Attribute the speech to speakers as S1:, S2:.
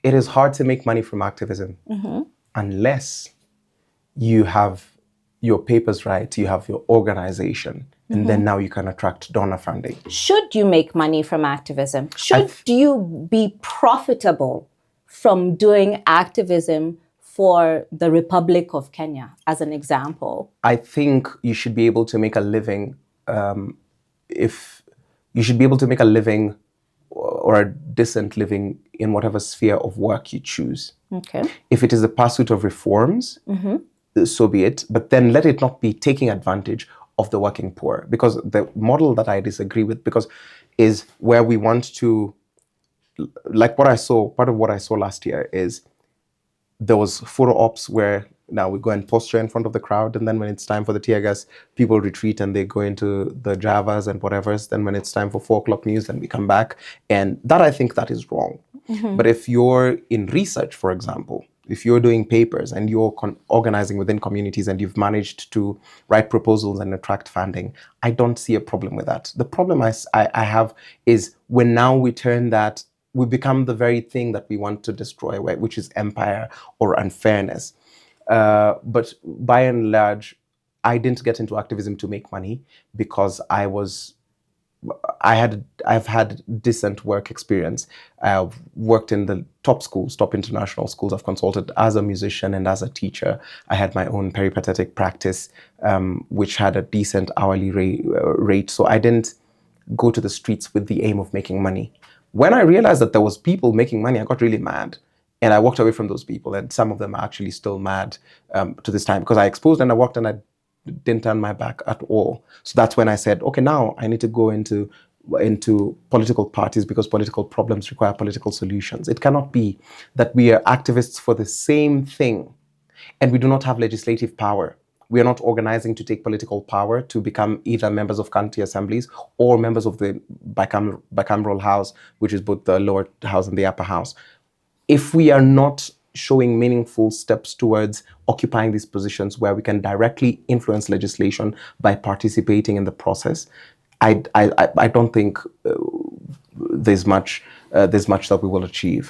S1: it is hard to make money from activism unless you have your papers right, you have your organization, and then now you can attract donor funding.
S2: Should you make money from activism? Should you be profitable from doing activism for the Republic of Kenya, as an example?
S1: I think you should be able to make a living if you should be able to make a living or a decent living in whatever sphere of work you choose.
S2: Okay.
S1: If it is the pursuit of reforms, so be it, but then let it not be taking advantage of the working poor, because the model that I disagree with, because is where we want to, like what I saw, part of what I saw last year is there was photo ops where now we go and posture in front of the crowd, and then when it's time for the tear gas, people retreat and they go into the Javas and whatever's. Then when it's time for 4 o'clock news, then we come back. And that, I think that is wrong. But if you're in research, for example, if you're doing papers and you're organizing within communities and you've managed to write proposals and attract funding, I don't see a problem with that. The problem I have is when now we turn that, we become the very thing that we want to destroy, which is empire or unfairness. But by and large, I didn't get into activism to make money because I've had decent work experience. I've worked in the top schools, top international schools. I've consulted as a musician and as a teacher. I had my own peripatetic practice, which had a decent hourly rate. So I didn't go to the streets with the aim of making money. When I realized that there was people making money, I got really mad. And I walked away from those people. And some of them are actually still mad to this time, because I exposed and I walked and I didn't turn my back at all. So that's when I said, okay, now I need to go into political parties, because political problems require political solutions. It cannot be that we are activists for the same thing and we do not have legislative power. We are not organizing to take political power to become either members of county assemblies or members of the bicameral house, which is both the lower house and the upper house. If we are not showing meaningful steps towards occupying these positions where we can directly influence legislation by participating in the process, I don't think there's much that we will achieve.